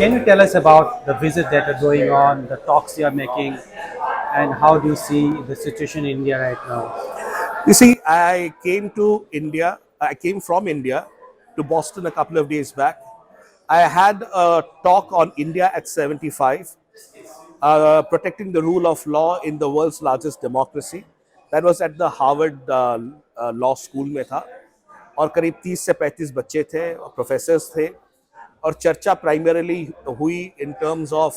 Can you tell us about the visit that are going on, the talks you are making, and how do you see the situation in India right now? You see, I came from India to Boston a couple of days back. I had a talk on India at 75, protecting the rule of law in the world's largest democracy. That was at the Harvard Law School में था और करीब 30 से 35 बच्चे थे और professors थे और चर्चा प्राइमरीली हुई in terms of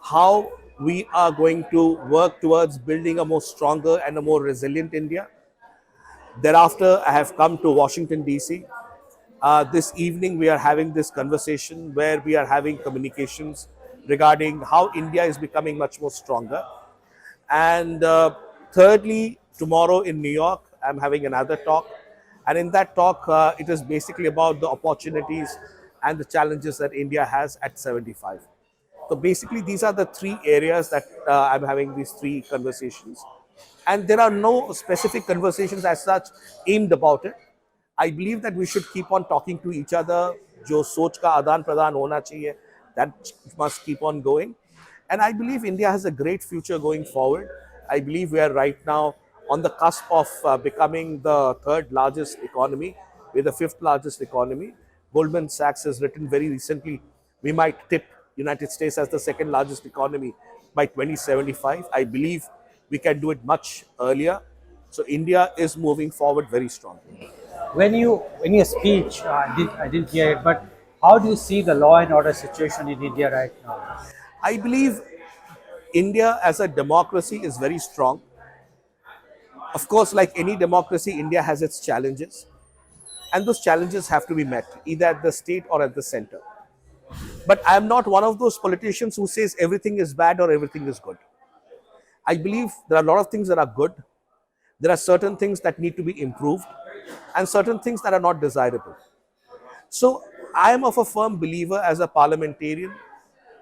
how we are going to work towards building a more stronger and a more resilient India. Thereafter, I have come to Washington, D.C. This evening, we are having this conversation where we are having communications regarding how India is becoming much more stronger. And thirdly, tomorrow in New York, I'm having another talk. And in that talk, it is basically about the opportunities and the challenges that India has at 75. So basically, these are the three areas that I'm having these three conversations. And there are no specific conversations as such aimed about it. I believe that we should keep on talking to each other. जो सोच का आदान प्रदान होना चाहिए, that must keep on going. And I believe India has a great future going forward. I believe we are right now on the cusp of becoming the third largest economy. We're the fifth largest economy. Goldman Sachs has written very recently, we might tip United States as the second largest economy by 2075. I believe we can do it much earlier. So India is moving forward very strongly. When you speech, I didn't hear it, but how do you see the law and order situation in India right now? I believe India as a democracy is very strong. Of course, like any democracy, India has its challenges, and those challenges have to be met either at the state or at the center. But I am not one of those politicians who says everything is bad or everything is good. I believe there are a lot of things that are good. There are certain things that need to be improved and certain things that are not desirable. So I am of a firm believer as a parliamentarian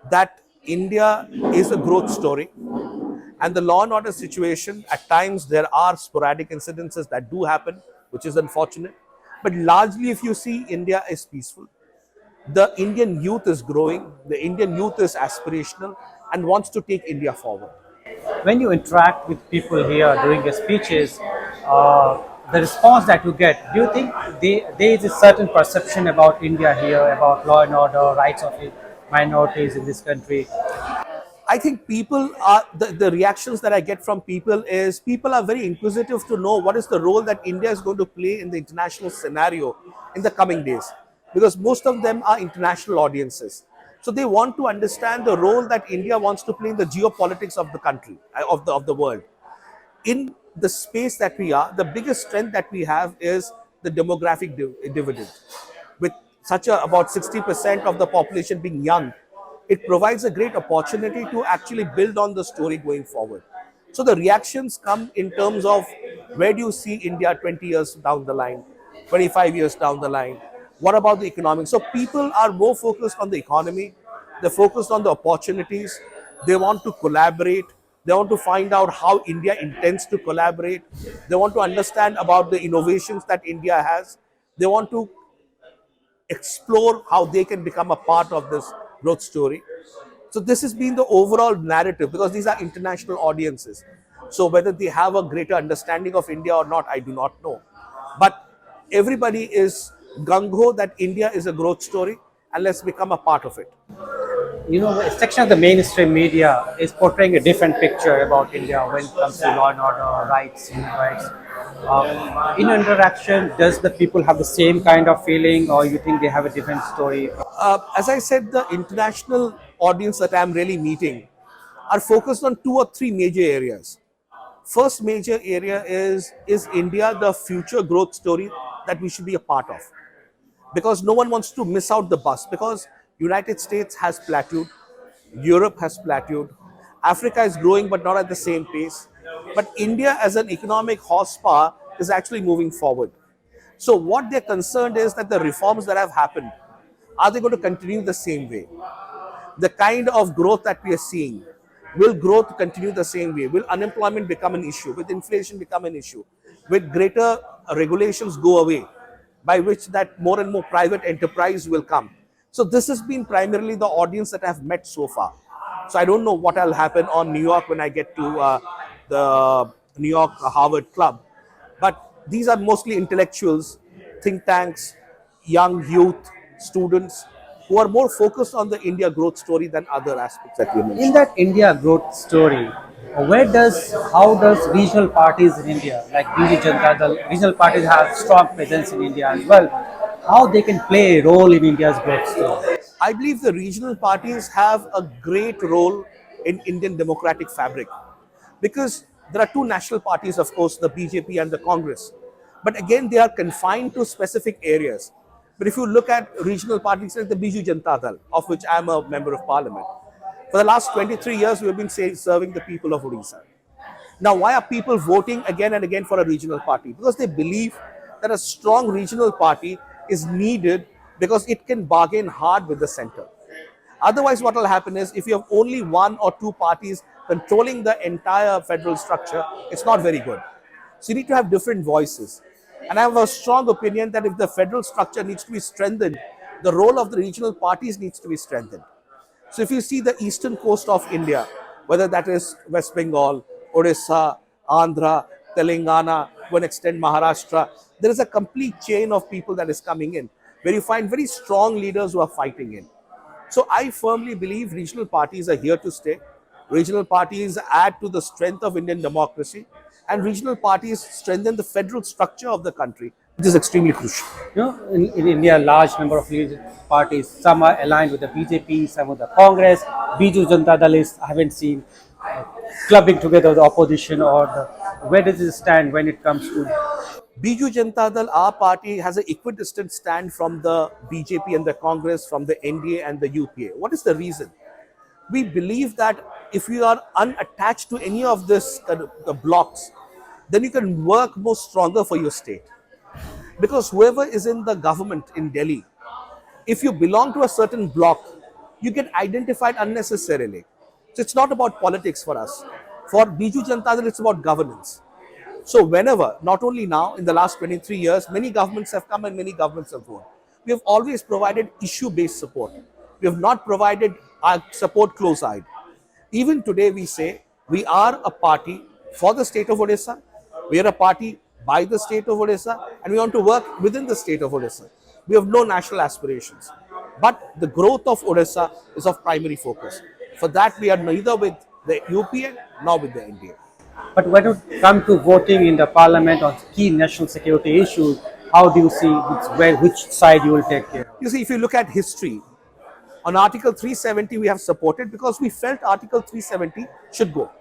that India is a growth story, and the law and order situation, at times there are sporadic incidences that do happen, which is unfortunate. But largely, if you see, India is peaceful. The Indian youth is growing, the Indian youth is aspirational and wants to take India forward. When you interact with people here during your speeches, uh, the response that you get, do you think there is a certain perception about India here, about law and order, rights of minorities in this country? I think people are the reactions that I get from people is people are very inquisitive to know what is the role that India is going to play in the international scenario in the coming days, because most of them are international audiences. So they want to understand the role that India wants to play in the geopolitics of the country, of the world. In the space that we are, the biggest strength that we have is the demographic dividend. With such a about 60% of the population being young, it provides a great opportunity to actually build on the story going forward. So the reactions come in terms of where do you see India 20 years down the line, 25 years down the line? What about the economic? So people are more focused on the economy, they're focused on the opportunities, they want to collaborate, they want to find out how India intends to collaborate, they want to understand about the innovations that India has, they want to explore how they can become a part of this growth story. So this has been the overall narrative because these are international audiences. So whether they have a greater understanding of India or not, I do not know. But everybody is gung-ho that India is a growth story and let's become a part of it. You know, a section of the mainstream media is portraying a different picture about India when it comes to law and order, rights, human rights. In interaction, does the people have the same kind of feeling, or you think they have a different story? As I said, the international audience that I'm really meeting are focused on two or three major areas. First major area is India the future growth story that we should be a part of? Because no one wants to miss out the bus, because United States has plateaued, Europe has plateaued, Africa is growing but not at the same pace. But India as an economic horsepower is actually moving forward. So what they're concerned is that the reforms that have happened, are they going to continue the same way? The kind of growth that we are seeing, will growth continue the same way? Will unemployment become an issue? Will inflation become an issue? Will greater regulations go away, by which that more and more private enterprise will come? So this has been primarily the audience that I've met so far. So I don't know what will happen on New York when I get to the New York Harvard Club. But these are mostly intellectuals, think tanks, young youth, students who are more focused on the India growth story than other aspects that we In mentioned. that India growth story, how does regional parties in India, like BJ Janata Dal, regional parties have strong presence in India as well, how they can play a role in India's growth story? I believe the regional parties have a great role in Indian democratic fabric because there are two national parties, of course, the BJP and the Congress. But again, they are confined to specific areas. But if you look at regional parties like the Biju Janata Dal, of which I am a member of parliament, for the last 23 years, we have been serving the people of Odisha. Now, why are people voting again and again for a regional party? Because they believe that a strong regional party is needed because it can bargain hard with the center. Otherwise, what will happen is if you have only one or two parties controlling the entire federal structure, it's not very good. So you need to have different voices. And I have a strong opinion that if the federal structure needs to be strengthened, the role of the regional parties needs to be strengthened. So if you see the eastern coast of India, whether that is West Bengal, Odisha, Andhra, Telangana, to an extent Maharashtra, there is a complete chain of people that is coming in, where you find very strong leaders who are fighting in. So I firmly believe regional parties are here to stay. Regional parties add to the strength of Indian democracy, and regional parties strengthen the federal structure of the country, which is extremely crucial. In India, a large number of regional parties, some are aligned with the BJP, some with the Congress. Biju Janata Dal is, I haven't seen clubbing together the opposition or the, where does it stand when it comes to Biju Janata Dal, our party, has an equidistant stand from the BJP and the Congress, from the NDA and the UPA. What is the reason? We believe that if you are unattached to any of this the blocks, then you can work more stronger for your state. Because whoever is in the government in Delhi, if you belong to a certain block, you get identified unnecessarily. So it's not about politics for us. For Biju Janata Dal, it's about governance. So whenever, not only now, in the last 23 years, many governments have come and many governments have gone. We have always provided issue-based support. We have not provided our support close-eyed. Even today, we say we are a party for the state of Odisha. We are a party by the state of Odisha, and we want to work within the state of Odisha. We have no national aspirations. But the growth of Odisha is of primary focus. For that, we are neither with the UPA nor with the NDA. but when it comes to voting in the parliament on key national security issues, how do you see which side you will take care of? You see, if you look at history, on Article 370, we have supported because we felt Article 370 should go.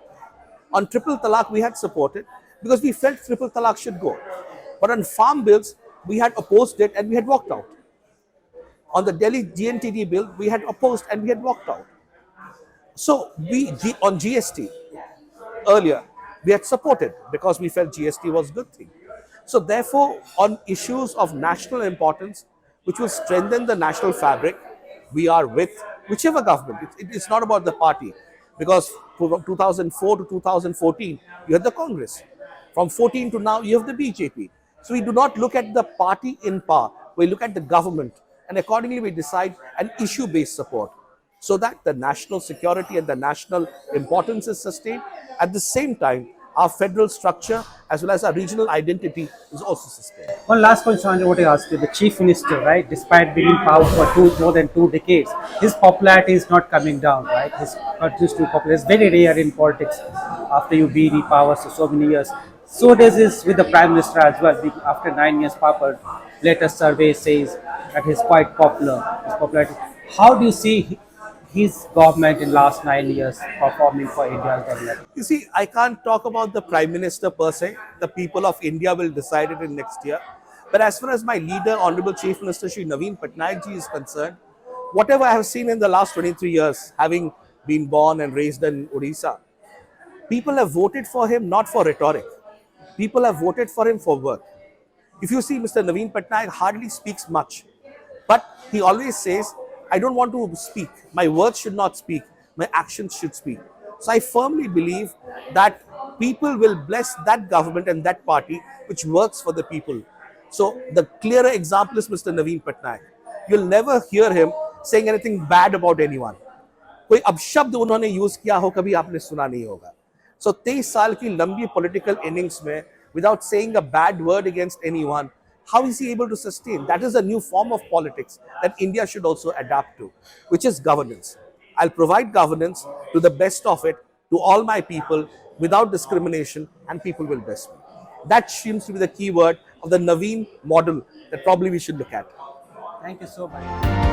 On triple talaq, we had supported because we felt triple talaq should go. But on farm bills, we had opposed it and we had walked out. On the Delhi GNTD bill, we had opposed and we had walked out. So on GST earlier, we had supported because we felt GST was a good thing. So therefore, on issues of national importance, which will strengthen the national fabric, we are with whichever government. It's not about the party, because from 2004 to 2014, you had the Congress. From 14 to now, you have the BJP. So we do not look at the party in power. We look at the government, and accordingly we decide an issue-based support, so that the national security and the national importance is sustained. At the same time, our federal structure as well as our regional identity is also sustained. One last question I want to ask you. The chief minister, right, despite being in power for more than 2 decades, his popularity is not coming down, right? His continues to be popular. It's very rare in politics after you be in power for so many years. So does this with the prime minister as well. After 9 years power, latest survey says that he's quite popular. His popularity. How do you see his government in last 9 years performing for India's development? You see, I can't talk about the Prime Minister per se. The people of India will decide it in next year. But as far as my leader, Honorable Chief Minister Shri Naveen Patnaik ji is concerned, whatever I have seen in the last 23 years, having been born and raised in Odisha, people have voted for him not for rhetoric. People have voted for him for work. If you see, Mr. Naveen Patnaik hardly speaks much, but he always says, I don't want to speak. My words should not speak. My actions should speak. So I firmly believe that people will bless that government and that party which works for the people. So the clearer example is Mr. Naveen Patnaik. You'll never hear him saying anything bad about anyone. कोई अपशब्द उन्होंने use किया हो कभी आपने सुना नहीं होगा. So 23 साल की लंबी political innings में, without saying a bad word against anyone, how is he able to sustain? That is a new form of politics that India should also adapt to, which is governance. I'll provide governance to the best of it to all my people without discrimination, and people will bless me. That seems to be the key word of the Naveen model that probably we should look at. Thank you so much.